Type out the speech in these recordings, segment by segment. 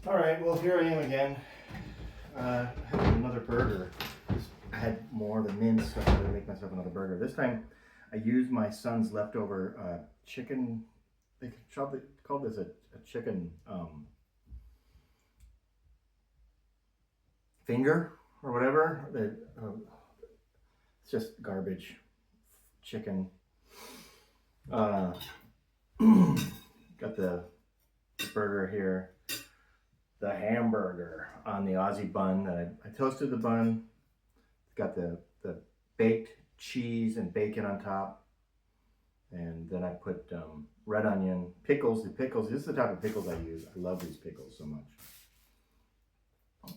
All right, well, here I am again. Having another burger. I had more of the mince, so I had to make myself another burger. This time, I used my son's leftover chicken. They called this a chicken finger or whatever. It's just garbage chicken. Got the burger here. The hamburger on the Aussie bun that I toasted the bun. It's got the baked cheese and bacon on top. And then I put red onion, pickles. The pickles, this is the type of pickles I use. I love these pickles so much.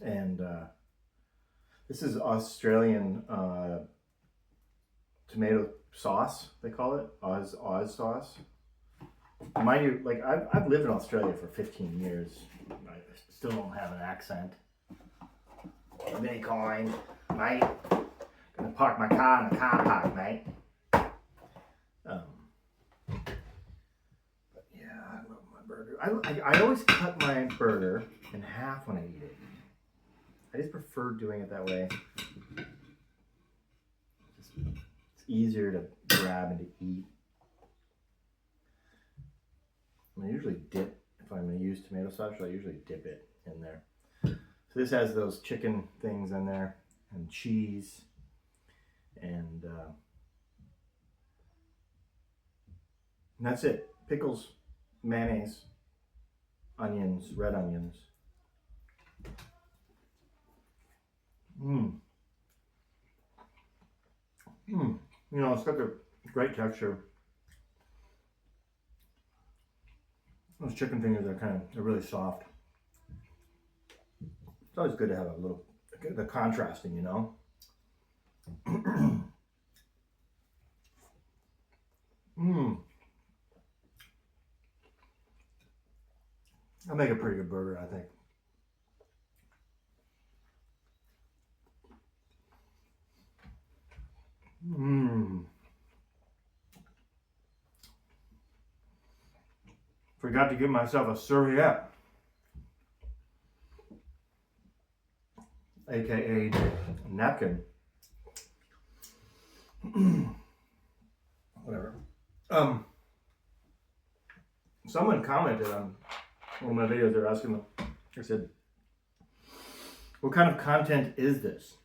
And this is Australian tomato sauce, they call it. Oz sauce. Mind you, like I've lived in Australia for 15 years. I still don't have an accent of any kind, mate. Gonna park my car in the car park, mate. But yeah, I love my burger. I always cut my burger in half when I eat it. I just prefer doing it that way. It's easier to grab and to eat. I usually dip, if I'm going to use tomato sauce, I usually dip it in there. So this has those chicken things in there, and cheese, and that's it. Pickles, mayonnaise, onions, red onions. You know, it's got a great texture. Those chicken fingers they're really soft. It's always good to have a little, the contrasting, you know. I'll make a pretty good burger, I think. Forgot to give myself a serviette, aka a napkin. Whatever. Someone commented on one of my videos. They're asking, I said, "What kind of content is this?"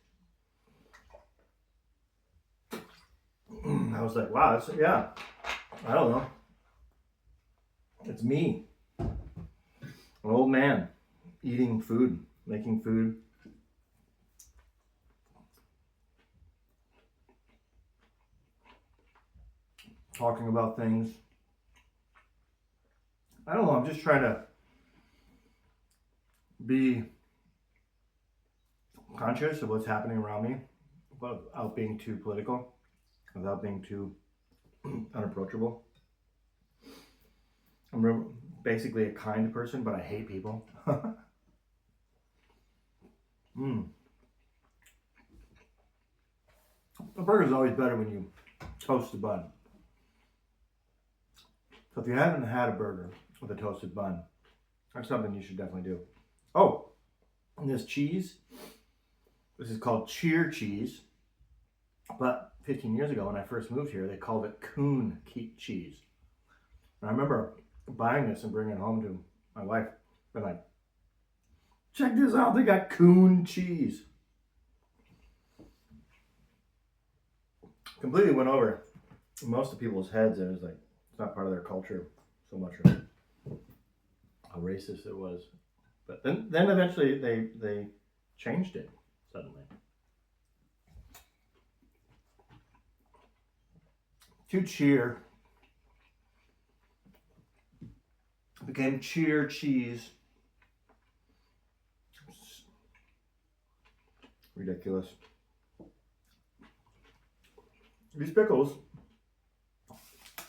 I was like, "Wow, yeah, I don't know. It's me, an old man, eating food, making food." Talking about things. I don't know, I'm just trying to be conscious of what's happening around me without being too political, without being too unapproachable. I'm basically a kind person, but I hate people. A burger's always better when you toast the bun. So if you haven't had a burger with a toasted bun, that's something you should definitely do. Oh, and this cheese, this is called cheer cheese. But 15 years ago when I first moved here, they called it coon cheese. And I remember buying this and bringing it home to my wife. And like, check this out, they got coon cheese. Completely went over most of people's heads, and it was like, it's not part of their culture so much, or how racist it was. But then eventually they changed it suddenly. To cheer became cheer cheese. It's ridiculous. These pickles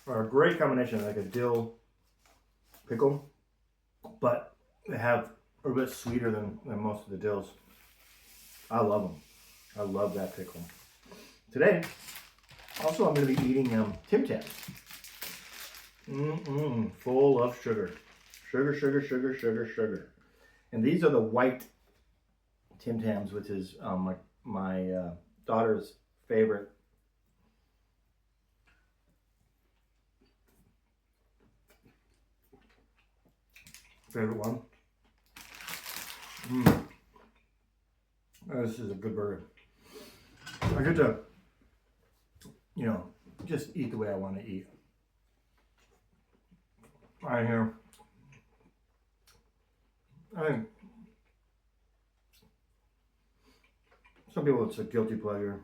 are a great combination, like a dill pickle, but they have a bit sweeter than most of the dills. I love them. I love that pickle. Today, also I'm going to be eating Tim Tams. Full of sugar. Sugar. And these are the white Tim Tams, which is my daughter's favorite. Favorite one. This is a good burger. I get to, you know, just eat the way I want to eat. Right here. I think some people it's a guilty pleasure.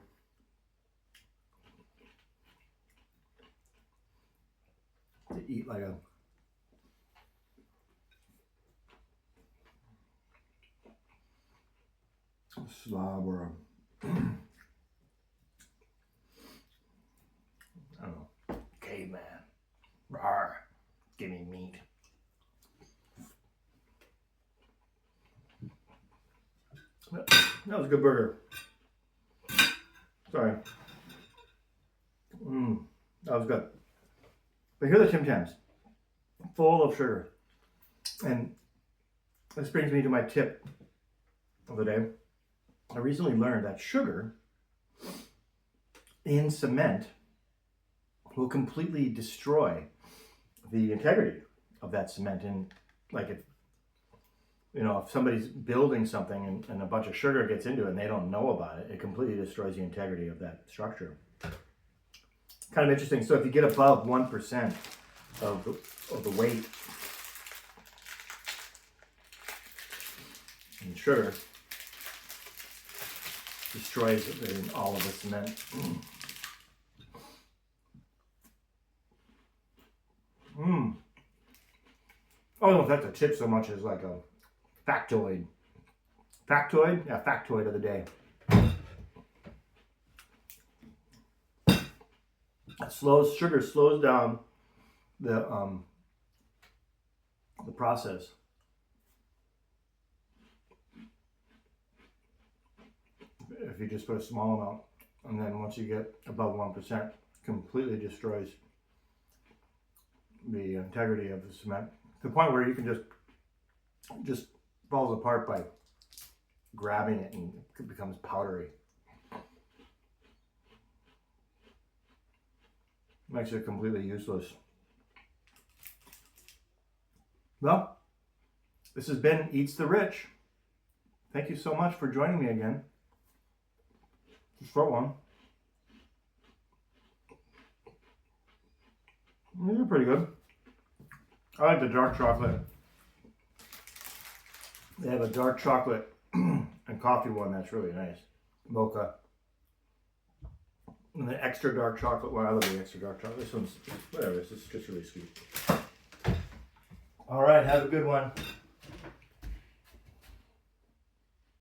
To eat like a slob or a I don't know, caveman. Rawr, give me meat. That was a good burger. Sorry. That was good. But here are the Tim Tams, full of sugar. And this brings me to my tip of the day. I recently learned that sugar in cement will completely destroy the integrity of that cement. And like if somebody's building something and a bunch of sugar gets into it and they don't know about it, it completely destroys the integrity of that structure. Kind of interesting. So if you get above 1% of the weight in sugar, destroys all of the cement. I don't know if that's a tip so much as like a factoid. Factoid? Yeah, factoid of the day. Sugar slows down the process. If you just put a small amount, and then once you get above 1%, completely destroys the integrity of the cement to the point where you can just falls apart by grabbing it and it becomes powdery. Makes it completely useless. Well, this has been Eats the Rich. Thank you so much for joining me again. It's a short one. These are pretty good. I like the dark chocolate. They have a dark chocolate and coffee one that's really nice. Mocha. And the extra dark chocolate one. I love the extra dark chocolate. This one's, whatever, this is just really sweet. All right, have a good one.